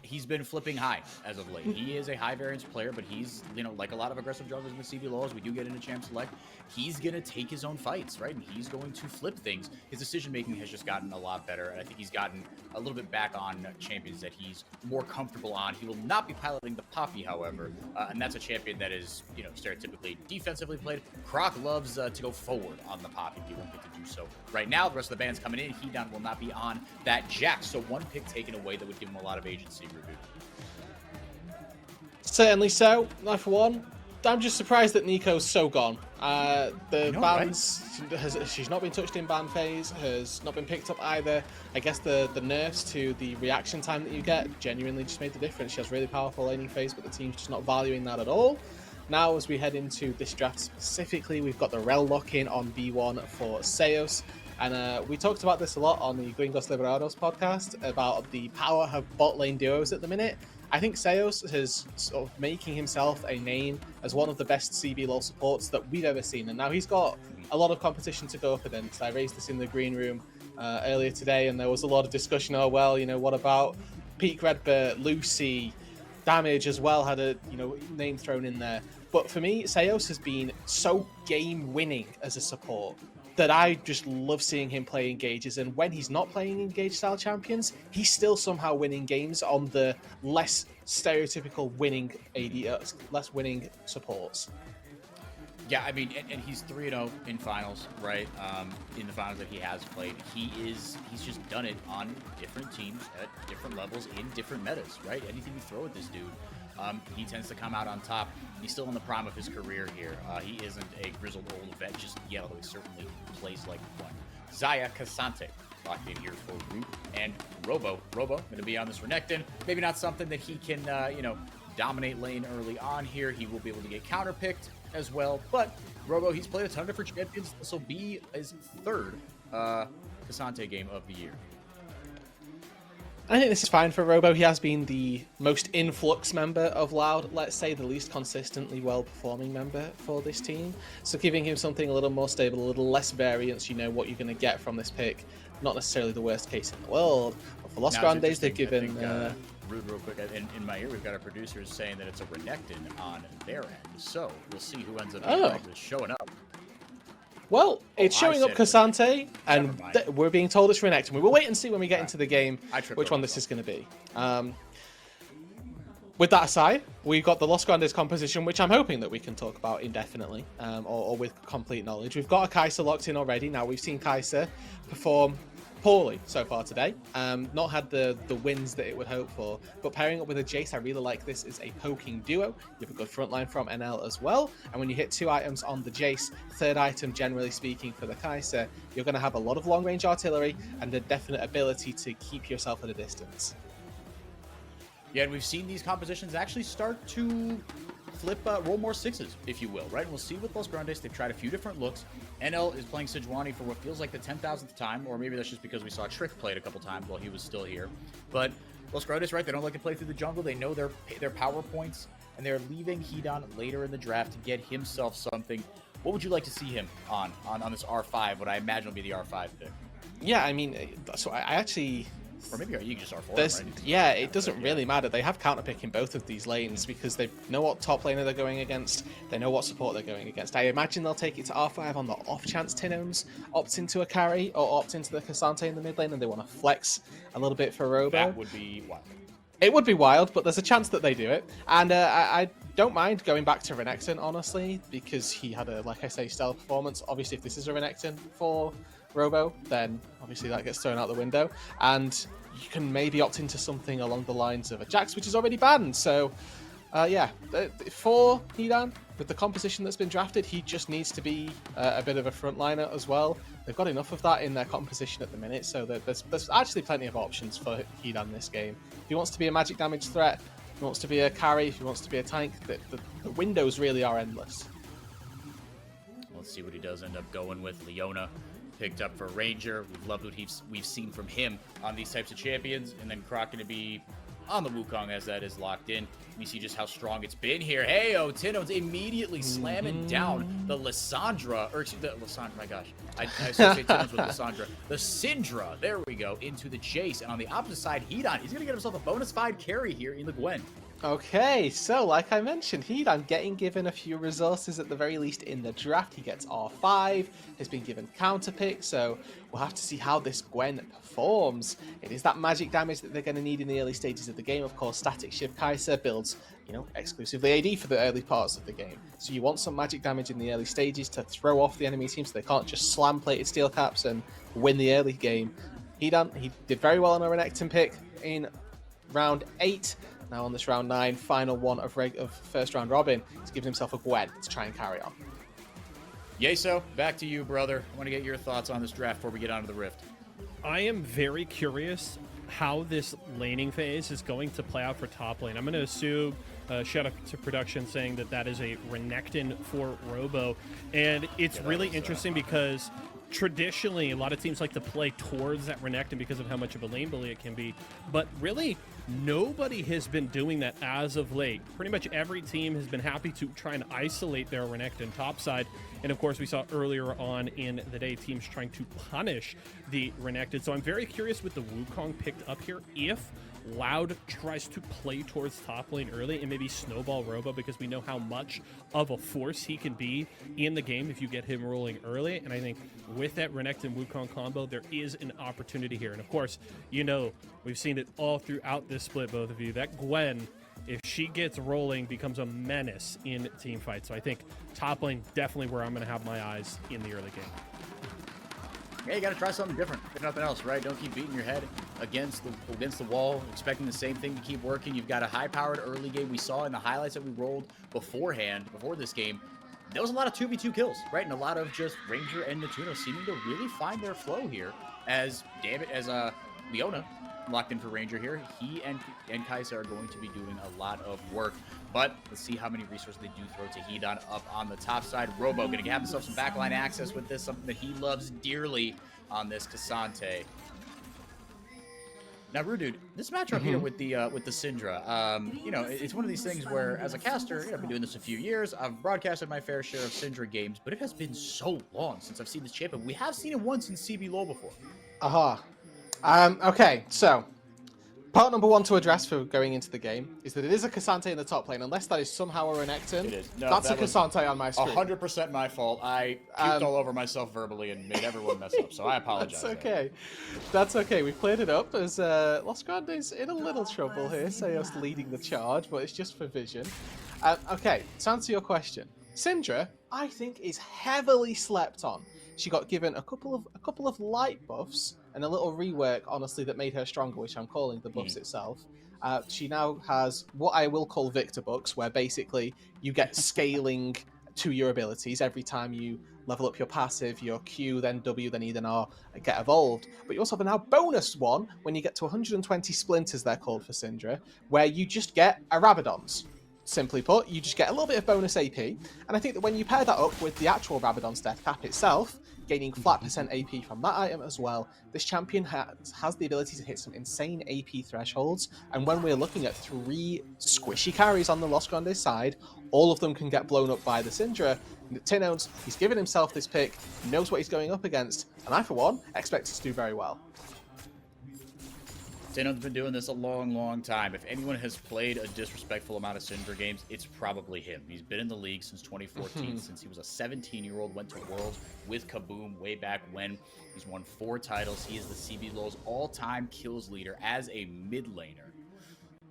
he's been flipping high as of late. He is a high variance player, but he's, like a lot of aggressive junglers in the CBLOL, as we do get into Champ Select, he's going to take his own fights, right? And he's going to flip things. His decision-making has just gotten a lot better, and I think he's gotten a little bit back on champions that he's more comfortable on. He will not be piloting the Poppy, however, and that's a champion that is, stereotypically defensively played. Croc loves to go forward on the Poppy. He won't get to do so right now. The rest of the band's coming in. Hedon will not be on that Jack, so one pick taken away that would give him a lot of agency. Certainly so. Life for one. I'm just surprised that Nico's so gone. The bans, right? She's not been touched in ban phase, has not been picked up either. I guess the nerfs to the reaction time that you get genuinely just made the difference. She has really powerful laning phase, but the team's just not valuing that at all. Now, as we head into this draft specifically, we've got the rel lock-in on B1 for Seos. And we talked about this a lot on the Gringos Liberados podcast about the power of bot lane duos at the minute. I think Seos is sort of making himself a name as one of the best CBLOL supports that we've ever seen. And now he's got a lot of competition to go up against. I raised this in the green room earlier today, and there was a lot of discussion. Oh, well, what about Peak Redbert, Lucy, Damage as well had a name thrown in there. But for me, Seos has been so game-winning as a support that I just love seeing him play engages. And when he's not playing engage-style champions, he's still somehow winning games on the less stereotypical winning AD, less winning supports. Yeah, I mean, and he's 3-0 in finals, right? In the finals that he has played, he's just done it on different teams at different levels in different metas, right? Anything you throw at this dude, he tends to come out on top. He's still in the prime of his career here. He isn't a grizzled old vet just yet, although he certainly plays like one. Xayah Cassante locked in here for Root and Robo. Robo going to be on this Renekton. Maybe not something that he can, dominate lane early on here. He will be able to get counterpicked as well. But Robo, he's played a ton of different champions. This will be his third Cassante game of the year. I think this is fine for Robo. He has been the most influx member of Loud, let's say the least consistently well-performing member for this team. So giving him something a little more stable, a little less variance, what you're going to get from this pick, not necessarily the worst case in the world. But for Los Grandes, they've given... Rude, real quick, in my ear, we've got our producers saying that it's a Renekton on their end. So we'll see who ends up showing up. Well, it's showing up Cassante, and we're being told it's Renekton. We will wait and see when we get into the game which one this is going to be. With that aside, we've got the Los Grandes composition, which I'm hoping that we can talk about indefinitely, or with complete knowledge. We've got a Kai'Sa locked in already. Now, we've seen Kai'Sa perform poorly so far today. Not had the wins that it would hope for, but pairing up with a Jace, I really like this as a poking duo. You have a good front line from NL as well, and when you hit 2 items on the Jace, third item generally speaking for the Kai'Sa, you're going to have a lot of long range artillery and a definite ability to keep yourself at a distance. Yeah, and we've seen these compositions actually start to flip, roll more sixes, if you will, right? And we'll see with Los Grandes, they've tried a few different looks. NL is playing Sejuani for what feels like the 10,000th time, or maybe that's just because we saw Trick play it a couple times while he was still here. But Los Grandes, right, they don't like to play through the jungle. They know their power points, and they're leaving Hedon later in the draft to get himself something. What would you like to see him on this R5, what I imagine will be the R5 pick? Yeah, I mean, so I actually... Or maybe you can just R4, right? Yeah, it doesn't really matter. They have counterpick in both of these lanes because they know what top laner they're going against. They know what support they're going against. I imagine they'll take it to R5 on the off chance Tinoms opt into a carry or opt into the Cassante in the mid lane and they want to flex a little bit for Robo. That would be wild. It would be wild, but there's a chance that they do it. And I don't mind going back to Renekton, honestly, because he had a, like I say, stellar performance. Obviously, if this is a Renekton for Robo, then obviously that gets thrown out the window. And you can maybe opt into something along the lines of a Jax, which is already banned. So, yeah, for Hedon, with the composition that's been drafted, he just needs to be a bit of a frontliner as well. They've got enough of that in their composition at the minute, so there's actually plenty of options for Hedon this game. If he wants to be a magic damage threat, if he wants to be a carry, if he wants to be a tank, the windows really are endless. Let's see what he does end up going with. Leona picked up for Ranger. We've loved what we've seen from him on these types of champions. And then Croc going to be on the Wukong as that is locked in. We see just how strong it's been here. Hey, Tino's immediately slamming down the Lissandra, or excuse the Lissandra, my gosh. I associate Tino's with Lissandra. The Syndra, there we go, into the chase. And on the opposite side, Hedon, he's going to get himself a bonus 5 carry here in the Gwen. Okay, so like I mentioned, Hedon getting given a few resources at the very least in the draft. He gets R5, has been given counter pick, so we'll have to see how this Gwen performs. It is that magic damage that they're going to need in the early stages of the game. Of course, Static Shiv Kai'Sa builds, exclusively AD for the early parts of the game. So you want some magic damage in the early stages to throw off the enemy team so they can't just slam plated steel caps and win the early game. Hedon, he did very well on a Renekton pick in round 8. Now on this round 9, final one of first round robin, he's given himself a Gwen to try and carry on. Yeso, back to you, brother. I want to get your thoughts on this draft before we get onto the Rift. I am very curious how this laning phase is going to play out for top lane. I'm going to assume, shout out to production saying that is a Renekton for Robo. And it's really interesting because traditionally, a lot of teams like to play towards that Renekton because of how much of a lane bully it can be. But really, nobody has been doing that as of late. Pretty much every team has been happy to try and isolate their Renekton topside. And of course, we saw earlier on in the day teams trying to punish the Renekton. So I'm very curious with the Wukong picked up here if Loud tries to play towards top lane early and maybe snowball Robo, because we know how much of a force he can be in the game if you get him rolling early. And I think with that Renekton Wukong combo, there is an opportunity here. And of course, we've seen it all throughout this split, both of you. That Gwen, if she gets rolling, becomes a menace in team fights. So I think top lane definitely where I'm going to have my eyes in the early game. Yeah, you got to try something different, if nothing else, right? Don't keep beating your head against the wall, expecting the same thing to keep working. You've got a high-powered early game. We saw in the highlights that we rolled before this game, there was a lot of 2v2 kills, right? And a lot of just Ranger and Natuno seeming to really find their flow here as Leona locked in for Ranger here. He and Kai'Sa are going to be doing a lot of work. But let's see how many resources they do throw to Hedon up on the top side. Robo going to have himself some backline access with this, something that he loves dearly on this Cassante. Now, Rudude, this matchup here with the Syndra, it's one of these things where, as a caster, I've been doing this a few years. I've broadcasted my fair share of Syndra games, but it has been so long since I've seen this champion. We have seen it once in CBLOL before. Okay, so part number 1 to address for going into the game is that it is a Cassante in the top lane, unless that is somehow a Renekton. It is. No, that's a Cassante on my screen. 100% my fault. I puked all over myself verbally and made everyone mess up, so I apologize. That's okay. That's okay. We've played it up as Los Grandes in a little trouble here. Sayos leading the charge, but it's just for vision. Okay, to answer your question, Syndra, I think, is heavily slept on. She got given a couple of light buffs and a little rework, honestly, that made her stronger, which I'm calling the buffs itself. She now has what I will call Victor books, where basically you get scaling to your abilities every time you level up your passive, your Q, then W, then E, then R, get evolved. But you also have a now bonus one when you get to 120 splinters, they're called for Syndra, where you just get a Rabadon's. Simply put, you just get a little bit of bonus AP, and I think that when you pair that up with the actual Rabadon's death cap itself, gaining flat % AP from that item as well, this champion has the ability to hit some insane AP thresholds, and when we're looking at 3 squishy carries on the Los Grandes side, all of them can get blown up by the Syndra. Tino's, he's given himself this pick, knows what he's going up against, and I, for one, expect it to do very well. Tino's been doing this a long, long time. If anyone has played a disrespectful amount of Syndra games, it's probably him. He's been in the league since 2014, since he was a 17-year-old, went to Worlds with Kaboom way back when. He's won 4 titles. He is the CBLOL's all-time kills leader as a mid laner.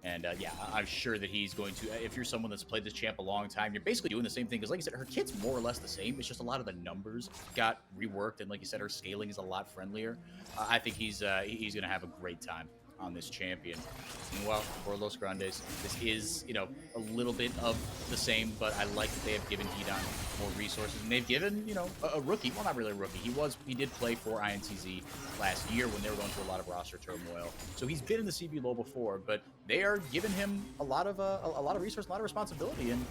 And yeah, I'm sure that he's going to, if you're someone that's played this champ a long time, you're basically doing the same thing. Because like I said, her kit's more or less the same. It's just a lot of the numbers got reworked. And like you said, her scaling is a lot friendlier. I think he's going to have a great time on this champion. Meanwhile, for Los Grandes, this is, a little bit of the same, but I like that they have given Hedon more resources, and they've given, a rookie, well, not really a rookie, he did play for INTZ last year when they were going through a lot of roster turmoil, so he's been in the CBLOL before, but they are giving him a lot of resources, a lot of responsibility, and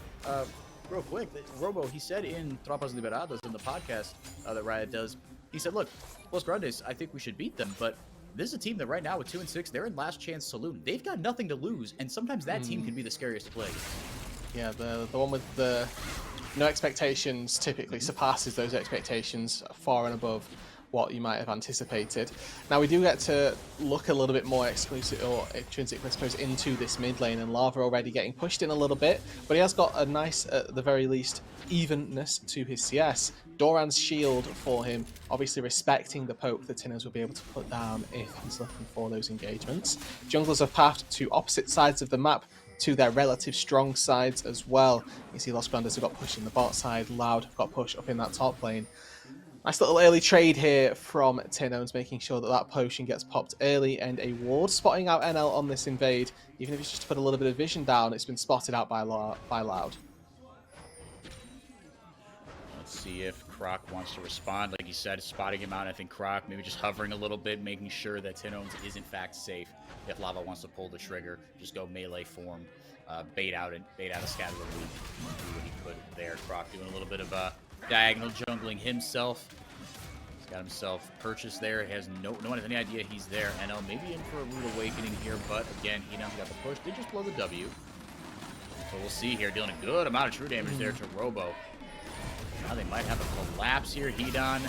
real quick, Robo, he said in Tropas Liberadas, in the podcast that Riot does, he said, look, Los Grandes, I think we should beat them, but this is a team that right now with 2-6, they're in last chance saloon. They've got nothing to lose, and sometimes that team can be the scariest to play against. Yeah, the one with the no expectations typically surpasses those expectations far and above what you might have anticipated. Now we do get to look a little bit more exclusive or intrinsically, I suppose, into this mid lane, and Lava already getting pushed in a little bit, but he has got a nice, at the very least, evenness to his CS. Doran's shield for him, obviously respecting the poke that Tinos will be able to put down if he's looking for those engagements. Junglers have pathed to opposite sides of the map, to their relative strong sides as well. You see Los Grandes have got pushed in the bot side, Loud have got pushed up in that top lane. Nice little early trade here from Tinones, making sure that that potion gets popped early, and a ward spotting out NL on this invade. Even if it's just to put a little bit of vision down, it's been spotted out by Loud. Let's see if Croc wants to respond. Like you said, spotting him out. I think Croc maybe just hovering a little bit, making sure that Tinones is in fact safe. If Lava wants to pull the trigger, just go melee form, bait out a scatter the loop, do what he could there. Croc doing a little bit of diagonal jungling himself. He's got himself purchased there. He has no one has any idea he's there. NL maybe in for a rude awakening here, but again, he now got the push. Did just blow the W. So we'll see here, dealing a good amount of true damage there to Robo. Now they might have a collapse here. Hedon,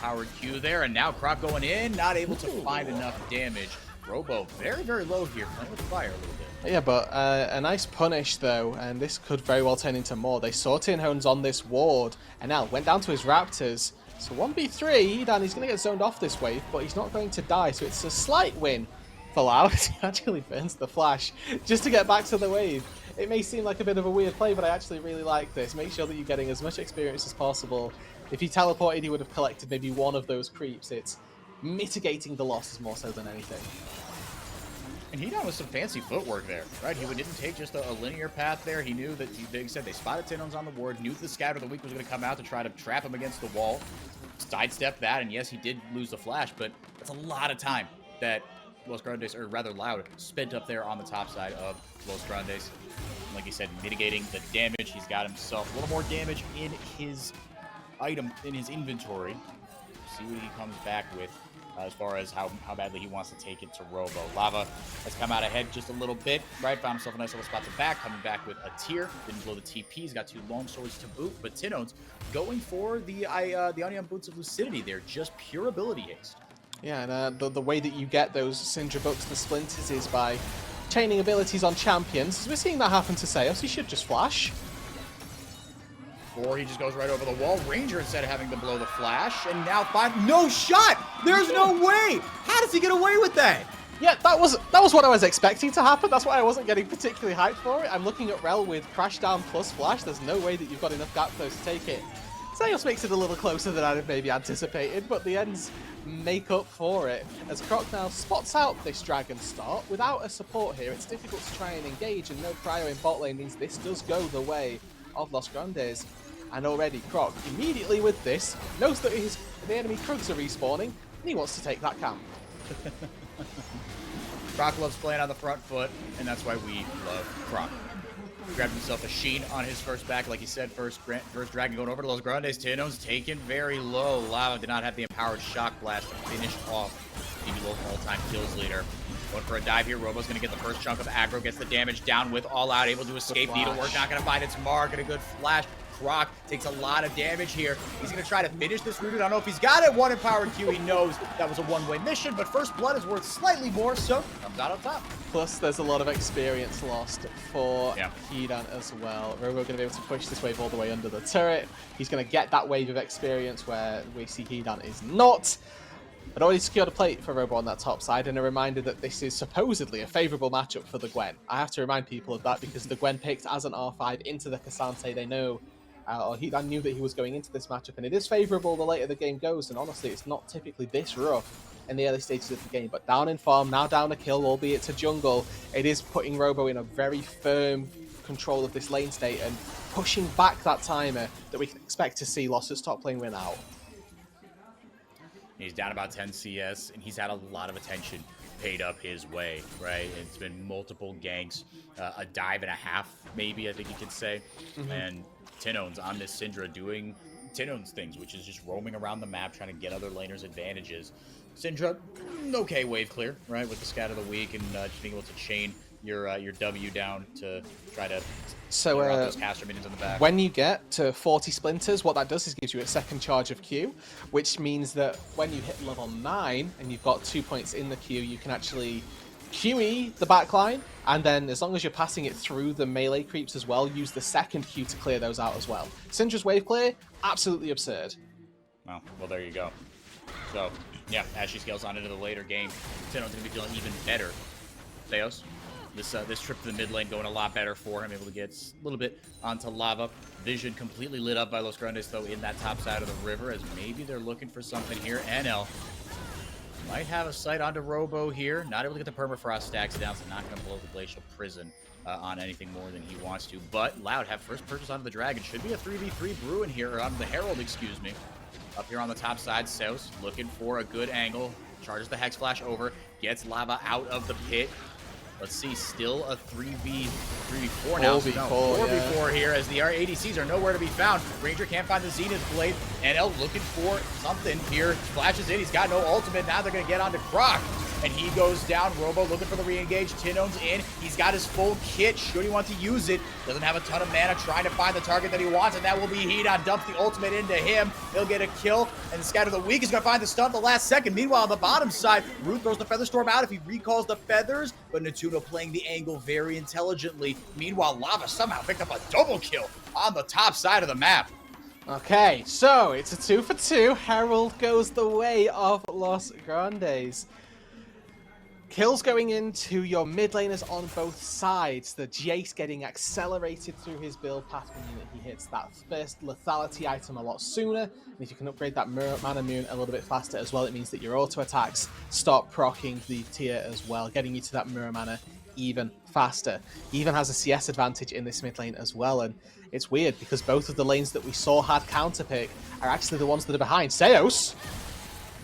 powered Q there, and now Croc going in, not able to find enough damage. Robo very, very low here, playing with fire a little bit. Yeah, but a nice punish though, and this could very well turn into more. They saw Tinhones on this ward, and now went down to his Raptors. So 1v3, Hedon, he's going to get zoned off this wave, but he's not going to die, so it's a slight win for Loud. He actually burns the flash just to get back to the wave. It may seem like a bit of a weird play, but I actually really like this. Make sure that you're getting as much experience as possible. If he teleported, he would have collected maybe one of those creeps. It's mitigating the losses more so than anything. And Hedon with some fancy footwork there, right? He didn't take just a linear path there. He knew that, like I said, they spotted Tinones on the ward, knew the scatter of the week was going to come out to try to trap him against the wall. Sidestepped that, and yes, he did lose the flash, but that's a lot of time that Los Grandes, or rather Loud, spent up there on the top side of Los Grandes. And like you said, mitigating the damage. He's got himself a little more damage in his item, in his inventory. See what he comes back with. As far as how badly he wants to take it to Robo. Lava has come out ahead just a little bit, right? Found himself a nice little spot to back, coming back with a tier. Didn't blow the TP. He's got 2 long swords to boot, but Tinones going for the Onion Boots of Lucidity there. Just pure ability haste. Yeah, and the way that you get those Syndra Books, the Splinters, is by chaining abilities on champions. We're seeing that happen to Seos. He should just flash. Or he just goes right over the wall. Ranger instead of having to blow the flash. And now no shot! There's no way! How does he get away with that? Yeah, that was what I was expecting to happen. That's why I wasn't getting particularly hyped for it. I'm looking at Rel with crash down plus flash. There's no way that you've got enough gap close to take it. Seos makes it a little closer than I'd have maybe anticipated, but the ends make up for it. As Croc now spots out this Dragon start, without a support here, it's difficult to try and engage, and no cryo in bot lane means this does go the way of Los Grandes. And already Croc, immediately with this, knows that the enemy Krugs are respawning, and he wants to take that camp. Croc loves playing on the front foot, and that's why we love Croc. Grabbed himself a Sheen on his first back, like he said, first Dragon going over to Los Grandes. Tinones taken very low. Lava did not have the empowered Shock Blast to finish off CBLOL all-time kills leader. Going for a dive here. Robo's going to get the first chunk of aggro, gets the damage down with all out, able to escape. Needlework not going to find its mark, and a good flash. Croc takes a lot of damage here. He's going to try to finish this rooted. I don't know if he's got it. 1 empowered Q. He knows that was a one-way mission, but first blood is worth slightly more, so comes out on top. Plus, there's a lot of experience lost for Hedon as well. Robo going to be able to push this wave all the way under the turret. He's going to get that wave of experience where we see Hedon is not. But already secured a plate for Robo on that top side, and a reminder that this is supposedly a favourable matchup for the Gwen. I have to remind people of that because the Gwen picked as an R5 into the Cassante. They know, or I knew that he was going into this matchup, and it is favourable the later the game goes, and honestly, it's not typically this rough in the early stages of the game. But down in farm, now down a kill, albeit to jungle, it is putting Robo in a very firm control of this lane state and pushing back that timer that we can expect to see Loss's top lane win out. He's down about 10 CS, and he's had a lot of attention paid up his way, right? It's been multiple ganks, a dive and a half, maybe, I think you could say. And Tinones on this Syndra doing Tinones things, which is just roaming around the map, trying to get other laners advantages. Syndra, okay, wave clear, right, with the scat of the week and just being able to chain your W down to try to clear out those caster minions in the back. When you get to 40 splinters, what that does is gives you a second charge of Q, which means that when you hit level 9 and you've got 2 points in the Q, you can actually QE the backline, and then as long as you're passing it through the melee creeps as well, use the second Q to clear those out as well. Syndra's wave clear, absolutely absurd. Well, there you go. So, yeah, as she scales on into the later game, Tino's going to be feeling even better. Theos, this trip to the mid lane going a lot better for him, able to get a little bit onto lava. Vision completely lit up by Los Grandes, though, in that top side of the river, as maybe they're looking for something here. NL might have a sight onto Robo here. Not able to get the permafrost stacks down, so not going to blow the Glacial Prison on anything more than he wants to. But Loud have first purchase onto the Dragon. Should be a 3v3 Bruin here, or onto the Herald, excuse me. Up here on the top side, Seos looking for a good angle. Charges the Hex Flash over, gets lava out of the pit. Let's see, still a 3v4 now. 4v4 here, as the ADCs are nowhere to be found. Ranger can't find the Zenith Blade. NL looking for something here. Flashes in, he's got no ultimate. Now they're going to get onto Croc. And he goes down. Robo looking for the re-engage. Tino's in. He's got his full kit. Should he want to use it? Doesn't have a ton of mana. Trying to find the target that he wants, and that will be Hedon. Dumps the ultimate into him. He'll get a kill. And the Scatter of the Weak is going to find the stun at the last second. Meanwhile, on the bottom side, Root throws the Featherstorm out if he recalls the feathers. But Natuno playing the angle very intelligently. Meanwhile, Lava somehow picked up a double kill on the top side of the map. Okay, so it's a 2 for 2. Herald goes the way of Los Grandes. Kills going into your mid laners on both sides. The Jace getting accelerated through his build path, meaning that he hits that first lethality item a lot sooner. And if you can upgrade that mana moon a little bit faster as well, it means that your auto attacks start proccing the tier as well, getting you to that mirror mana even faster. He even has a CS advantage in this mid lane as well, and it's weird because both of the lanes that we saw had counterpick are actually the ones that are behind. Seos!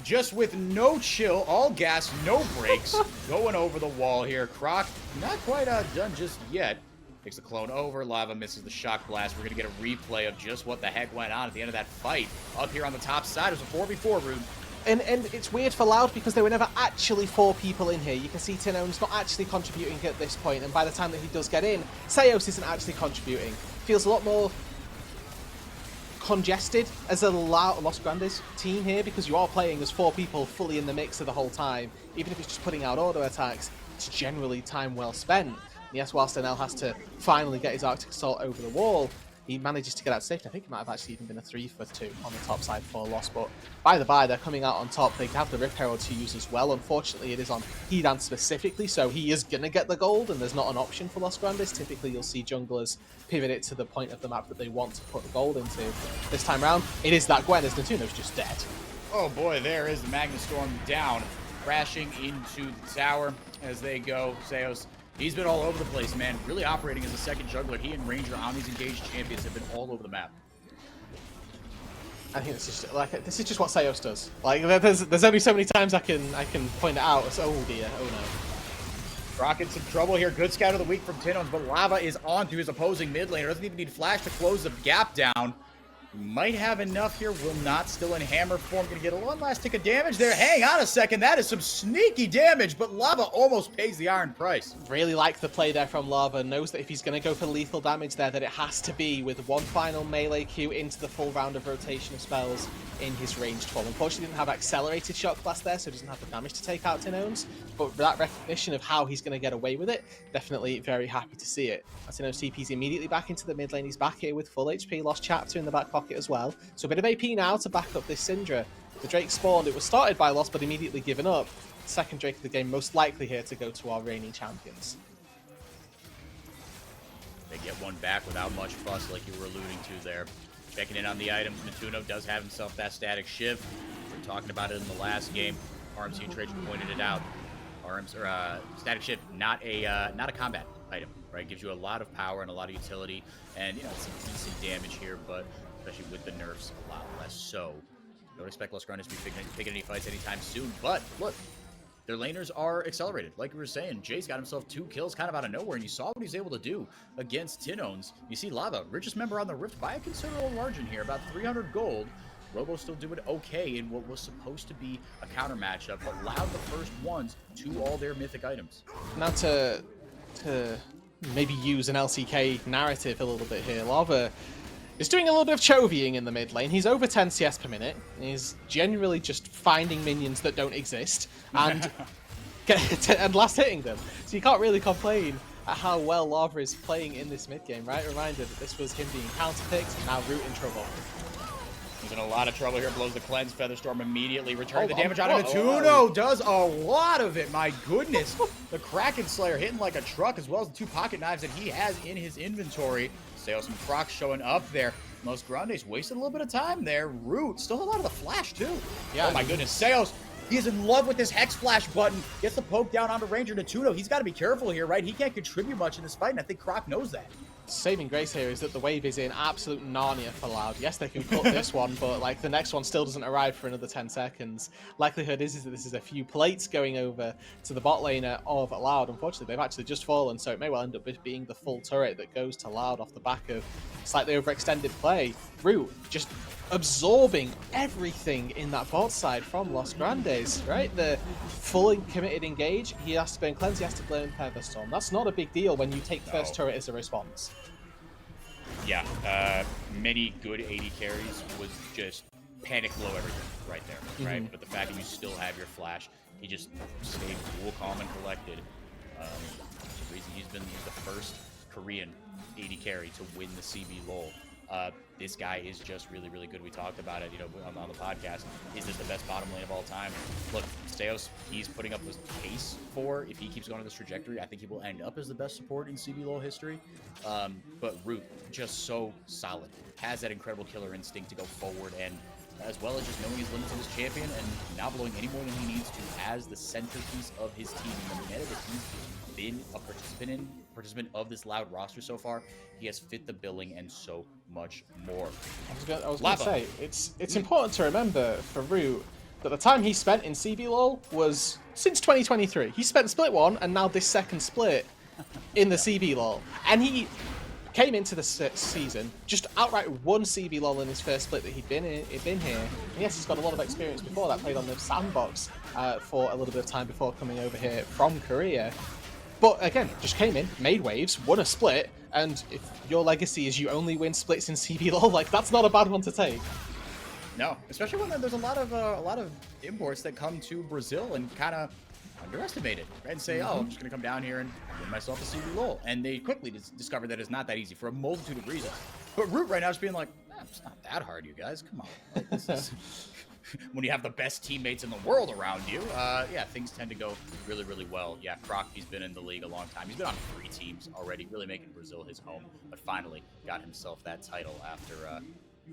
Just with no chill, all gas, no brakes, going over the wall here. Croc, not quite done just yet. Takes the clone over, Lava misses the shock blast. We're going to get a replay of just what the heck went on at the end of that fight. Up here on the top side, it was a 4v4 route. And it's weird for Loud because there were never actually 4 people in here. You can see Tino's not actually contributing at this point, and by the time that he does get in, Seos isn't actually contributing. Feels a lot more congested as a Los Grandes team here because you are playing as 4 people fully in the mixer the whole time. Even if it's just putting out auto attacks, it's generally time well spent. And yes, whilst NL has to finally get his Arctic Assault over the wall, he manages to get out safe. I think it might have actually even been a 3 for 2 on the top side for Loss, but by the by, they're coming out on top. They have the Rip Herald to use as well. Unfortunately, it is on Hedon specifically, so he is going to get the gold, and there's not an option for Los Grandes. Typically, you'll see junglers pivot it to the point of the map that they want to put the gold into. This time around, it is that Gwen, as Natuno's just dead. Oh boy, there is the Magnustorm down, crashing into the tower as they go. Seos, he's been all over the place, man. Really operating as a second jungler. He and Ranger on these engaged champions have been all over the map. I think this is just what Seos does. Like there's only so many times I can point it out. So, oh dear, oh no. Croc in some trouble here. Good scout of the week from Tino's, but Lava is on to his opposing mid laner. Doesn't even need Flash to close the gap down. Might have enough here. Will not, still in hammer form. Gonna get one last tick of damage there. Hang on a second. That is some sneaky damage, but Lava almost pays the iron price. Really like the play there from Lava. Knows that if he's going to go for lethal damage there, that it has to be with one final melee Q into the full round of rotation of spells in his ranged form. Unfortunately, didn't have accelerated shock blast there, so he doesn't have the damage to take out Tino's. But that recognition of how he's going to get away with it, definitely very happy to see it. Tino's TP's immediately back into the mid lane. He's back here with full HP, lost chapter in the back pocket as well. So a bit of AP now to back up this Syndra. The Drake spawned. It was started by Lost, but immediately given up. Second Drake of the game, most likely here to go to our reigning champions. They get one back without much fuss, like you were alluding to there. Checking in on the items, Natuno does have himself that static shift. We were talking about it in the last game. RMC and Trajan pointed it out. Static shift, not a combat item, right? Gives you a lot of power and a lot of utility, and you know, some decent damage here, but especially with the nerfs, a lot less so. Don't expect Los Grandes to be picking any fights anytime soon, but look, their laners are accelerated. Like we were saying, Jace got himself 2 kills kind of out of nowhere, and you saw what he's able to do against Tino's. You see Lava, richest member on the Rift by a considerable margin here, about 300 gold. Robo's still doing okay in what was supposed to be a counter matchup, but Loud the first ones to all their mythic items. Now to maybe use an LCK narrative a little bit here, Lava is doing a little bit of chovying in the mid lane. He's over 10 CS per minute. He's generally just finding minions that don't exist and and last hitting them. So you can't really complain at how well Lava is playing in this mid game, right? Reminder that this was him being counterpicked, now Root in trouble. He's in a lot of trouble here. Blows the cleanse. Featherstorm immediately returning the Oh, damage oh, out of it. oh, Tuno does a lot of it. My goodness. The Kraken Slayer hitting like a truck, as well as the 2 pocket knives that he has in his inventory. Sales from Croc showing up there. Los Grandes wasted a little bit of time there. Root still a lot of the flash too. Yeah, oh my goodness. Sales. He is in love with this Hex Flash button. Gets the poke down onto Ranger Natuno. He's got to be careful here, right? He can't contribute much in this fight, and I think Croc knows that. Saving grace here is that the wave is in absolute Narnia for Loud. Yes, they can cut this one, but like the next one still doesn't arrive for another 10 seconds. Likelihood is that this is a few plates going over to the bot laner of Loud. Unfortunately, they've actually just fallen, so it may well end up being the full turret that goes to Loud off the back of slightly overextended play. Root just absorbing everything in that bot side from Los Grandes, right? The fully committed engage, he has to burn cleanse, he has to burn Featherstorm. That's not a big deal when you take first turret as a response. Yeah, many good 80 carries was just panic blow everything right there, right? But the fact that you still have your flash, he just stayed cool, calm, and collected. The reason he's the first Korean 80 carry to win the CBLOL. This guy is just really, really good. We talked about it, you know, on the podcast. Is this the best bottom lane of all time? Look, Steos, he's putting up this pace for, if he keeps going on this trajectory, I think he will end up as the best support in CBLOL history. But Root, just so solid. Has that incredible killer instinct to go forward, and as well as just knowing his limits of his champion and not blowing any more than he needs to as the centerpiece of his team. And the meta that he's been a participant of this Loud roster so far, he has fit the billing and so much more. I was going to say, it's important to remember for Root that the time he spent in CBLOL was since 2023. He spent split 1 and now this second split in the CBLOL. And he came into the season, just outright won CBLOL in his first split that he'd been here. And yes, he's got a lot of experience before that, played on the sandbox for a little bit of time before coming over here from Korea. But again, just came in, made waves, won a split, and if your legacy is you only win splits in CBLOL, like that's not a bad one to take. No, especially when there's a lot of imports that come to Brazil and kind of underestimate it, right? And say, oh, I'm just going to come down here and win myself a CBLOL. And they quickly discover that it's not that easy for a multitude of reasons. But Root right now is being like, it's not that hard, you guys. Come on. Like, this is... when you have the best teammates in the world around you, yeah, things tend to go really, really well. Yeah, Croc, he's been in the league a long time. He's been on 3 teams already, really making Brazil his home, but finally got himself that title after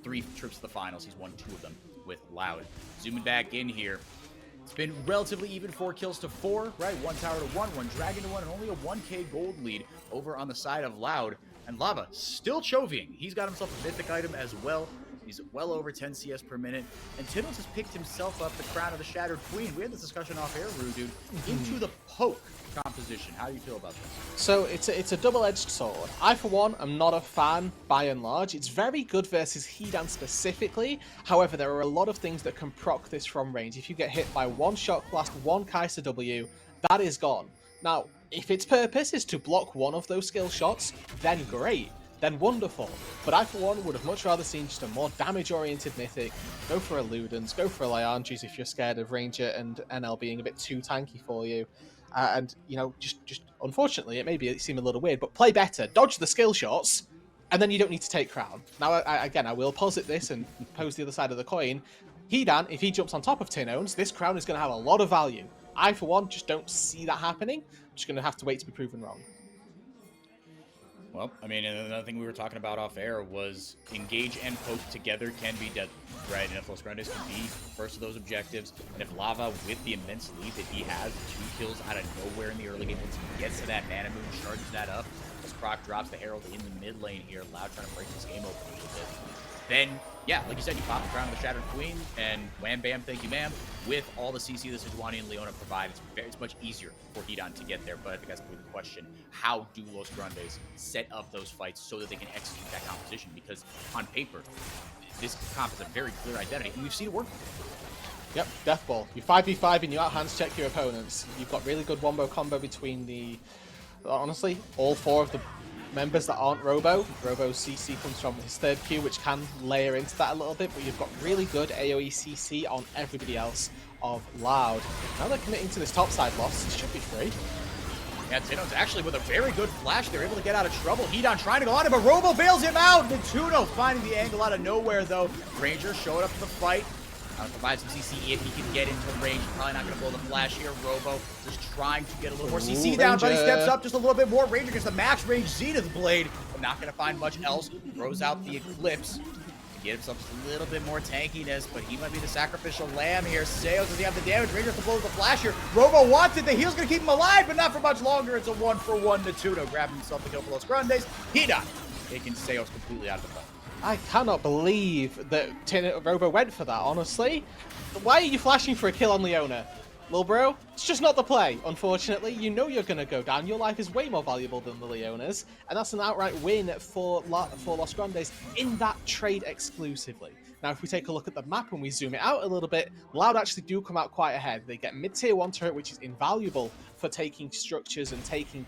3 trips to the finals. He's won 2 of them with Loud. Zooming back in here, it's been relatively even, 4 kills to 4, right? 1 tower to 1, 1 dragon to 1, and only a 1k gold lead over on the side of Loud. And Lava still chovying. He's got himself a mythic item as well. He's well over 10 CS per minute. And Tiddles has picked himself up the crown of the Shattered Queen. We had this discussion off air, Rude, into the poke composition. How do you feel about this? So it's a double-edged sword. I, for one, am not a fan by and large. It's very good versus Hedan specifically. However, there are a lot of things that can proc this from range. If you get hit by 1 Shock Blast, 1 Kaiser W, that is gone. Now, if its purpose is to block one of those skill shots, then great. Then wonderful. But I, for one, would have much rather seen just a more damage-oriented mythic. Go for a Ludens, go for a Liandry's if you're scared of Ranger and NL being a bit too tanky for you. And, you know, just unfortunately, it seem a little weird, but play better. Dodge the skill shots, and then you don't need to take crown. Now, again, I will posit this and pose the other side of the coin. Hedan, if he jumps on top of Tinones, this crown is going to have a lot of value. I, for one, just don't see that happening. I'm just going to have to wait to be proven wrong. Well, I mean, another thing we were talking about off air was engage and poke together can be deadly, right? And if Los Grandes can be first of those objectives, and if Lava, with the immense lead that he has, 2 kills out of nowhere in the early game, once he gets to that Mana Moon, charges that up, as Croc drops the Herald in the mid lane here, Loud trying to break this game open a little bit. then, yeah, like you said, you pop the crown of the Shattered Queen, and wham, bam, thank you, ma'am. With all the CC that Sejuani and Leona provide, it's much easier for Hedon to get there. But I think that's the question. How do Los Grandes set up those fights so that they can execute that composition? Because on paper, this comp is a very clear identity, and we've seen it work. Yep, Death Ball. You 5v5 and you out-hands check your opponents. You've got really good wombo combo between the, honestly, all 4 of the members that aren't Robo. Robo's CC comes from his 3rd Q, which can layer into that a little bit, but you've got really good AoE CC on everybody else of Loud. Now they're committing to this topside loss. It should be free. Yeah, Tino's actually with a very good flash. They're able to get out of trouble. Hedon trying to go on him, but Robo bails him out. Netuno finding the angle out of nowhere, though. Ranger showed up for the fight. Provide some CC if he can get into range. Probably not going to blow the flash here. Robo just trying to get a little more CC down, but he steps up just a little bit more. Ranger gets the max range Zenith Blade, but not going to find much else. Throws out the Eclipse to get himself just a little bit more tankiness, but he might be the sacrificial lamb here. Seos, does he have the damage? Ranger has to blow the flash here. Robo wants it. The heal's going to keep him alive, but not for much longer. It's a 1-for-1 Netuno, grabbing himself the kill for Los Grandes. Hedon taking Seos completely out of the fight. I cannot believe that Robo went for that, honestly. Why are you flashing for a kill on Leona? Lil bro, it's just not the play, unfortunately. You know you're going to go down. Your life is way more valuable than the Leona's, and that's an outright win for Los Grandes in that trade exclusively. Now, if we take a look at the map and we zoom it out a little bit, Loud actually do come out quite ahead. They get mid-tier 1 turret, which is invaluable for taking structures and taking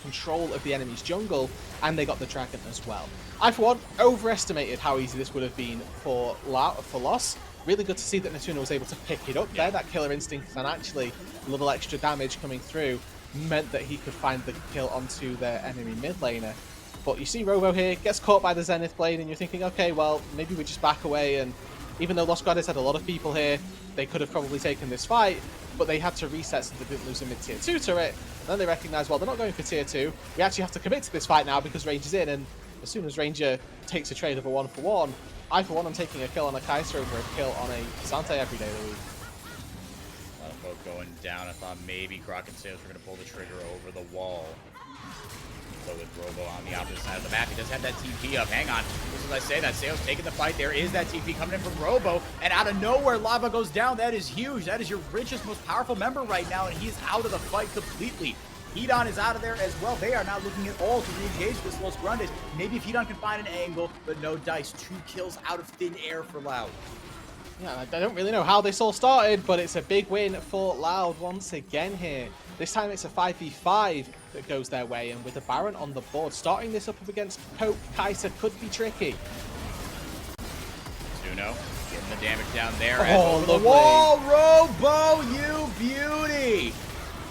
control of the enemy's jungle, and they got the dragon as well. I, for one, overestimated how easy this would have been for Los. Really good to see that Netuno was able to pick it up there. That killer instinct and actually a little extra damage coming through meant that he could find the kill onto their enemy mid laner. But you see Robo here, gets caught by the Zenith Blade, and you're thinking, okay, well, maybe we just back away. And even though Los Grandes had a lot of people here, they could have probably taken this fight, but they had to reset so they didn't lose a mid-tier 2 turret. And then they recognise, well, they're not going for tier 2. We actually have to commit to this fight now because Ranger's in, and as soon as Ranger takes a trade of a 1-for-1, I, for one, am taking a kill on a Kai'Sa over a kill on a Sante every day of the week. A lot of folk going down. I thought maybe Croc and Sales were going to pull the trigger over the wall. So with Robo on the opposite side of the map, he does have that TP up. Hang on. Just as I say that, Sales taking the fight. There is that TP coming in from Robo, and out of nowhere, Lava goes down. That is huge. That is your richest, most powerful member right now, and he's out of the fight completely. Hedon is out of there as well. They are now looking at all to re-engage this Los Grandes. Maybe if Hedon can find an angle, but no dice. 2 kills out of thin air for Loud. Yeah, I don't really know how this all started, but it's a big win for Loud once again here. This time it's a 5v5 that goes their way, and with the Baron on the board, starting this up against Pope, Kai'Sa could be tricky. Juno getting the damage down there. Oh, over the wall, Robo, you beauty!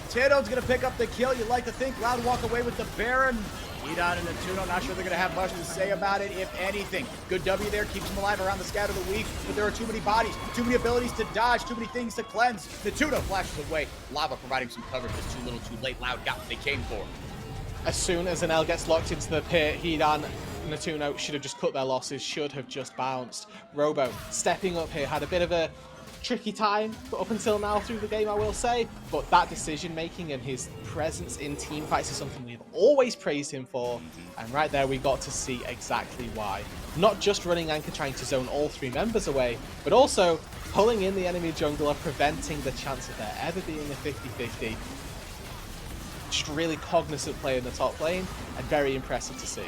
Tito's gonna pick up the kill. You'd like to think Loud walk away with the Baron. Hedon and Netuno, not sure they're gonna have much to say about it, if anything. Good W there, keeps him alive around the scout of the week, but there are too many bodies, too many abilities to dodge, too many things to cleanse. Netuno flashes away. Lava providing some cover, just too little too late. Loud got what they came for. As soon as an L gets locked into the pit, Hedon, Netuno should have just cut their losses, should have just bounced. Robo stepping up here, had a bit of a tricky time up until now through the game, I will say, but that decision making and his presence in team fights is something we've always praised him for, and right there we got to see exactly why. Not just running anchor trying to zone all 3 members away, but also pulling in the enemy jungler, preventing the chance of there ever being a 50-50. Just really cognizant play in the top lane, and very impressive to see.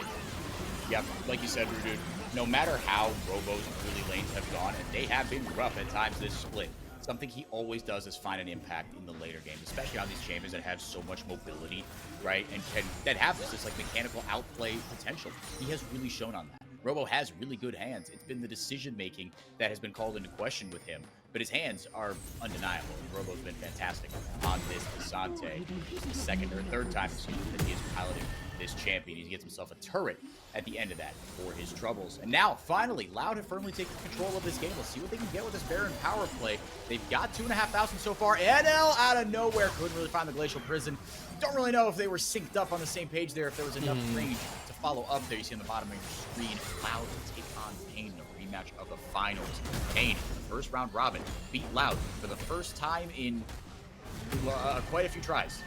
Yep, like you said, Rudude, no matter how Robo's early lanes have gone, and they have been rough at times this split, something he always does is find an impact in the later games, especially on these champions that have so much mobility, right? And that have this like mechanical outplay potential. He has really shown on that. Robo has really good hands. It's been the decision-making that has been called into question with him, but his hands are undeniable. And Robo's been fantastic on this Asante. It's the 2nd or 3rd time that he is piloting this champion. He gets himself a turret at the end of that for his troubles. And now, finally, Loud have firmly taken control of this game. Let's see what they can get with this Baron power play. They've got 2,500 so far. NL out of nowhere. Couldn't really find the Glacial Prison. Don't really know if they were synced up on the same page there, if there was enough range to follow up there. You see on the bottom of your screen, Loud to take on Pain in a rematch of the finals. Pain, the first round robin, beat Loud for the first time in quite a few tries.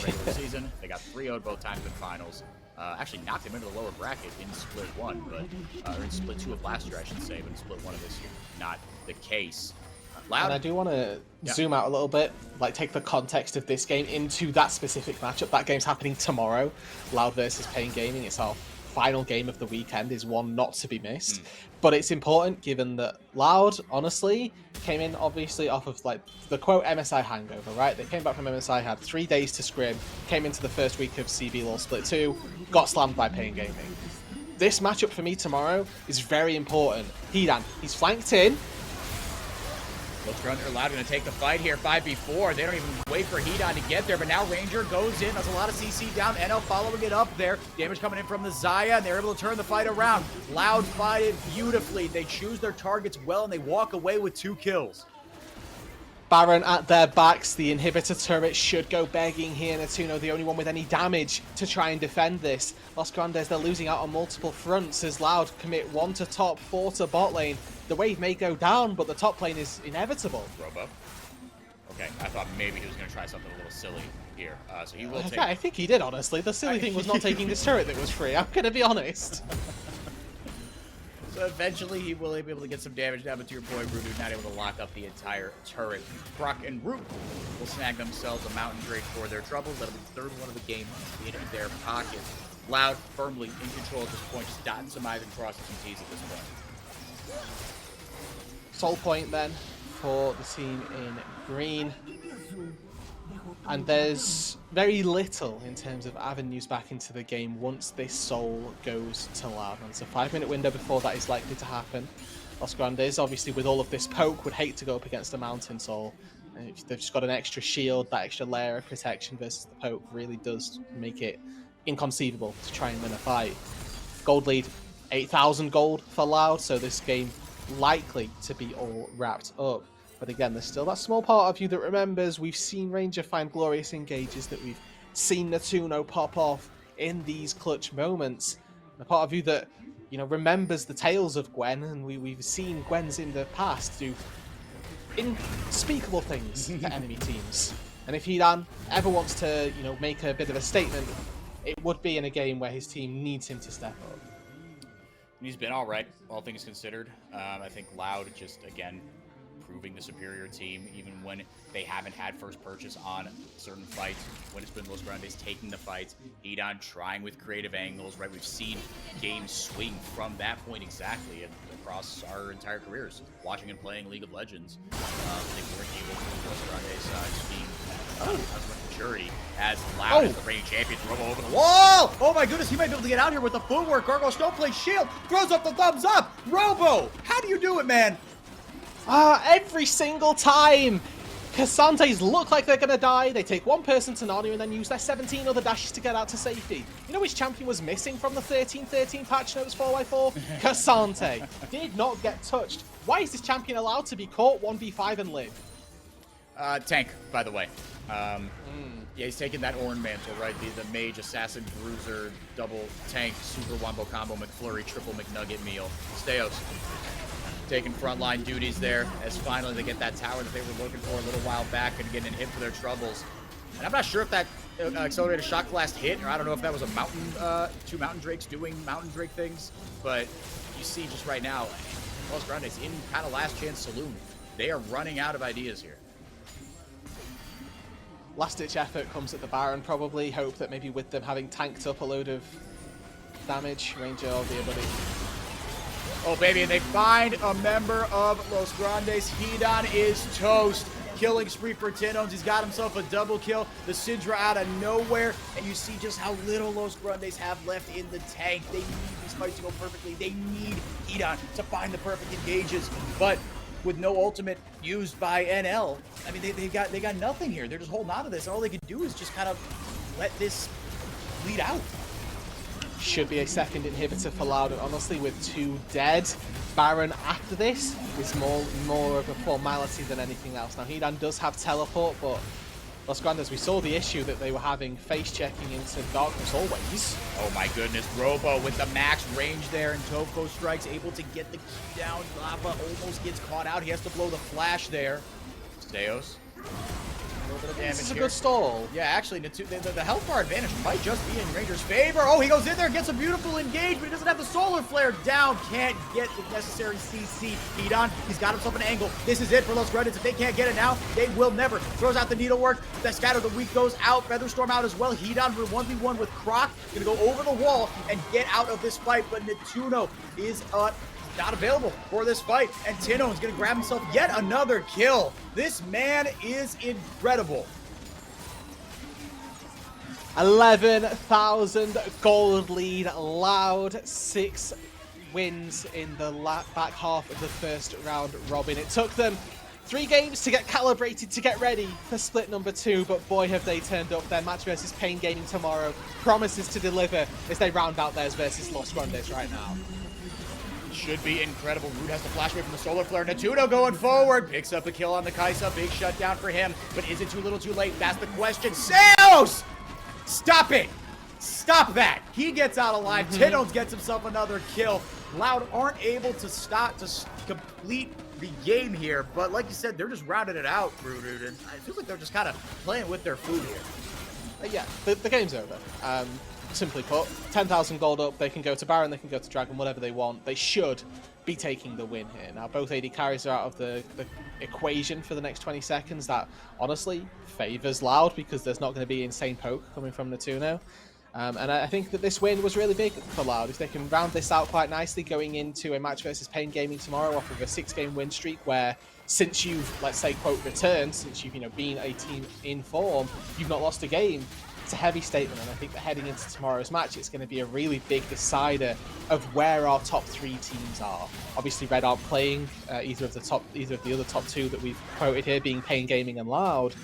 Regular season, they got 3-0'd both times in finals. Actually knocked him into the lower bracket in split 1, but or in split 2 of last year, I should say, but in split 1 of this year, not the case. Loud. And I do want to zoom out a little bit, like take the context of this game into that specific matchup. That game's happening tomorrow. Loud versus Pain Gaming. It's our final game of the weekend, is one not to be missed. But it's important given that Loud, honestly, came in obviously off of like the quote MSI hangover, right? They came back from MSI, had 3 days to scrim, came into the first week of CBLOL Split 2, got slammed by Pain Gaming. This matchup for me tomorrow is very important. Hidan, he's flanked in. Loud going to take the fight here, 5v4. They don't even wait for Hidan to get there, but now Ranger goes in. That's a lot of CC down. NL following it up there. Damage coming in from the Xayah, and they're able to turn the fight around. Loud fight it beautifully. They choose their targets well, and they walk away with 2 kills. Baron at their backs. The inhibitor turret should go begging here. Natuno, the only one with any damage to try and defend this. Los Grandes, they're losing out on multiple fronts as Loud commit 1 to top, 4 to bot lane. The wave may go down, but the top lane is inevitable. Robo. Okay, I thought maybe he was going to try something a little silly here. So he will take... I think he did, honestly. The silly thing was not taking this turret that was free. I'm going to be honest. So eventually he will be able to get some damage down, but to your point, Ruby's not able to lock up the entire turret. Brock and Root will snag themselves a Mountain Drake for their troubles. That'll be the 3rd one of the game in their pocket. Loud, firmly in control at this point, just dotting some I's and crossing some T's at this point. Soul point then for the team in green. And there's very little in terms of avenues back into the game once this soul goes to Loud. And it's a 5-minute window before that is likely to happen. Los Grandes, obviously with all of this poke, would hate to go up against a Mountain Soul. And they've just got an extra shield, that extra layer of protection versus the poke really does make it inconceivable to try and win a fight. Gold lead, 8,000 gold for Loud, so this game likely to be all wrapped up. But again, there's still that small part of you that remembers we've seen Ranger find glorious engages, that we've seen Natuno pop off in these clutch moments. The part of you that, you know, remembers the tales of Gwen, and we've seen Gwens in the past do unspeakable things to enemy teams. And if Hidan ever wants to, you know, make a bit of a statement, it would be in a game where his team needs him to step up. He's been all right, all things considered. I think Loud just, again, proving the superior team, even when they haven't had first purchase on certain fights, when it's been Los Grandes taking the fights, Hidan trying with creative angles, right? We've seen games swing from that point exactly and across our entire careers, watching and playing League of Legends. They weren't able to, Los Grandes just being maturity as Loud as the reigning champion. Robo over the wall! Oh my goodness, he might be able to get out here with the footwork. Gargoyle Stone plays shield, throws up the thumbs up. Robo, how do you do it, man? Every single time! Cassantes look like they're gonna die, they take one person to Nanu and then use their 17 other dashes to get out to safety. You know which champion was missing from the 13-13 patch notes 4x4? Cassante. Did not get touched. Why is this champion allowed to be caught 1v5 and live? Tank, by the way. Yeah, he's taking that Ornn mantle, right? The mage, assassin, bruiser, double tank, super wombo combo, McFlurry, triple McNugget meal. Steos taking frontline duties there as finally they get that tower that they were looking for a little while back and getting hit for their troubles. And I'm not sure if that accelerated shock blast hit, or I don't know if that was a mountain, 2 Mountain Drakes doing Mountain Drake things, but you see just right now, Los Grandes in kind of last chance saloon. They are running out of ideas here. Last-ditch effort comes at the Baron, probably. Hope that maybe with them having tanked up a load of damage, Ranger will be able to... Oh, baby, and they find a member of Los Grandes. Hidan is toast. Killing spree for Tinones. He's got himself a double kill. The Syndra out of nowhere. And you see just how little Los Grandes have left in the tank. They need these fights to go perfectly. They need Hidan to find the perfect engages. But with no ultimate used by NL, I mean, they got nothing here. They're just holding on to this. And all they can do is just kind of let this bleed out. Should be a second inhibitor for Loud, and honestly, with 2 dead, Baron after this is more of a formality than anything else. Now, Hidan does have teleport, but Los Grandes, we saw the issue that they were having face-checking into darkness always. Oh my goodness, Robo with the max range there, and Tofo strikes, able to get the key down. Lava almost gets caught out. He has to blow the flash there. Steos little bit of damage This is a here. good stall. Yeah, actually, the health bar advantage might just be in Ranger's favor. Oh, he goes in there, gets a beautiful engage, but he doesn't have the solar flare down. Can't get the necessary CC. Hedon, he's got himself an angle. This is it for Los Grandes. If they can't get it now, they will never. Throws out the needlework. The Scatter of the Week goes out. Featherstorm out as well. Hedon for 1v1 with Croc. Gonna go over the wall and get out of this fight, but Netuno is not available for this fight. And Tino is going to grab himself yet another kill. This man is incredible. 11,000 gold lead. Loud 6 wins in the back half of the first round robin. It took them 3 games to get calibrated, to get ready for split number 2, but boy have they turned up. Their match versus Pain Gaming tomorrow promises to deliver as they round out theirs versus Los Grandes right now. Should be incredible. Rude has the flash away from the solar flare. Netuno going forward. Picks up a kill on the Kaisa. Big shutdown for him. But is it too little too late? That's the question. Seos! Stop it! Stop that! He gets out alive. Tino's gets himself another kill. Loud aren't able to complete the game here. But like you said, they're just rounding it out, Rude. And it feels like they're just kind of playing with their food here. Yeah, the game's over. Simply put, 10,000 gold up, they can go to Baron, they can go to Dragon, whatever they want. They should be taking the win here. Now, both AD carries are out of the equation for the next 20 seconds. That, honestly, favors Loud because there's not going to be insane poke coming from Netuno. And I think that this win was really big for Loud. If they can round this out quite nicely going into a match versus Pain Gaming tomorrow off of a 6-game win streak where since you've, let's say, quote, returned, since you've, been a team in form, you've not lost a game. It's a heavy statement, and I think that heading into tomorrow's match, it's going to be a really big decider of where our top 3 teams are. Obviously, Red aren't playing either of the other top 2 that we've quoted here, being Pain Gaming and Loud.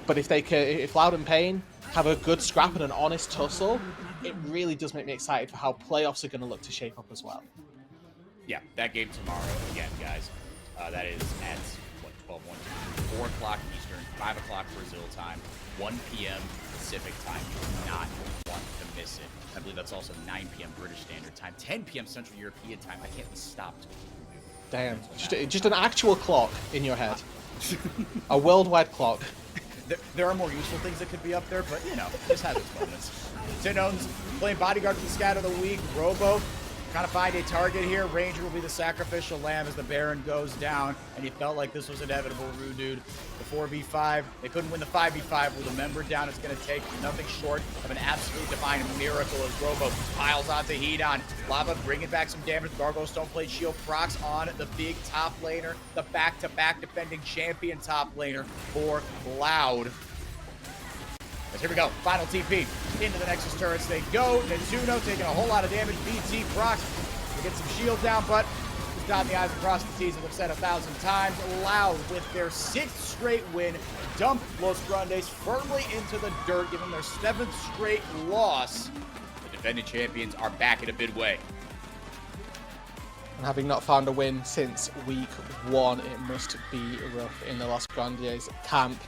But if Loud and Pain have a good scrap and an honest tussle, it really does make me excited for how playoffs are going to look to shape up as well. Yeah, that game tomorrow, again, guys, that is at, 12, 1, 2, 4 o'clock Eastern, 5 o'clock Brazil time, 1 p.m. Pacific time. You do not want to miss it. I believe that's also 9 p.m. British Standard Time, 10 p.m. Central European Time. I can't be stopped. Damn. Just an actual clock in your head. A worldwide clock. There are more useful things that could be up there, but, this has its moments. Tino's playing bodyguard for the Scatter of the Week. Robo trying to find a target here. Ranger will be the sacrificial lamb as the Baron goes down, and he felt like this was inevitable, Rude Dude. The 4v5, they couldn't win the 5v5 with a member down. It's going to take nothing short of an absolute divine miracle as Robo piles onto Hedon. Lava bringing back some damage. Gargoyle Stoneplate Shield procs on the big top laner, the back-to-back defending champion top laner for Loud. Here we go, final TP into the Nexus turrets they go. Netuno taking a whole lot of damage. BT procs to get some shield down, but just dotting the I's across the T's, as I've said 1,000 times. Loud with their 6th straight win, dump Los Grandes firmly into the dirt, giving their 7th straight loss. The defending champions are back in a big way. And having not found a win since week 1, it must be rough in the Los Grandes camp.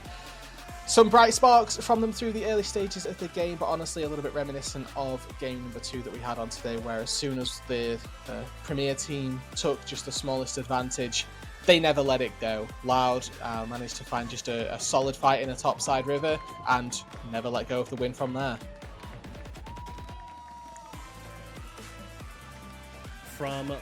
Some bright sparks from them through the early stages of the game, but honestly a little bit reminiscent of game number 2 that we had on today, where as soon as the Premier team took just the smallest advantage, they never let it go. Loud managed to find just a solid fight in a topside river and never let go of the win from there. From